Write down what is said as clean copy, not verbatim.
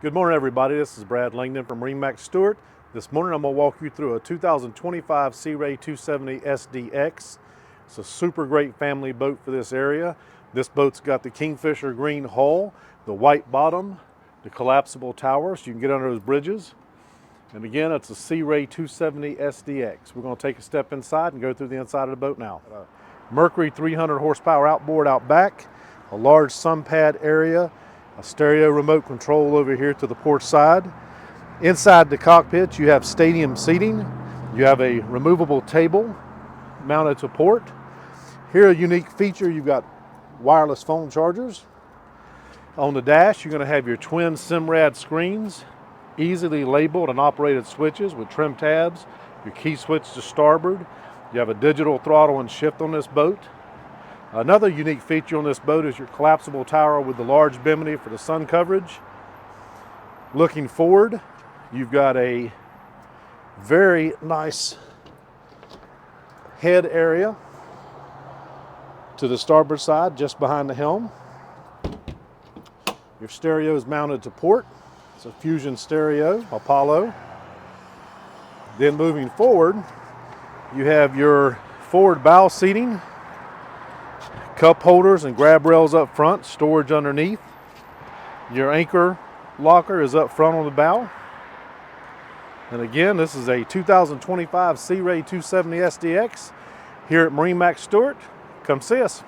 Good morning, everybody. This is Brad Langdon from MarineMax Stuart. This morning I'm going to walk you through a 2025 Sea Ray 270 SDX. It's a super great family boat for this area. This boat's got the Kingfisher green hull, the white bottom, the collapsible tower so you can get under those bridges. And again, it's a Sea Ray 270 SDX. We're going to take a step inside and go through the inside of the boat now. Mercury 300 horsepower outboard out back, a large sun pad area, a stereo remote control over here to the port side. Inside the cockpit you have stadium seating. You have a removable table mounted to port. Here, a unique feature, you've got wireless phone chargers. On the dash you're going to have your twin Simrad screens, easily labeled and operated switches with trim tabs, your key switch to starboard. You have a digital throttle and shift on this boat. Another unique feature on this boat is your collapsible tower with the large bimini for the sun coverage. Looking forward, you've got a very nice head area to the starboard side just behind the helm. Your stereo is mounted to port. It's a Fusion stereo, Apollo. Then moving forward, you have your forward bow seating, cup holders and grab rails up front, storage underneath. Your anchor locker is up front on the bow. And again, this is a 2025 Sea Ray 270 SDX here at MarineMax Stuart. Come see us.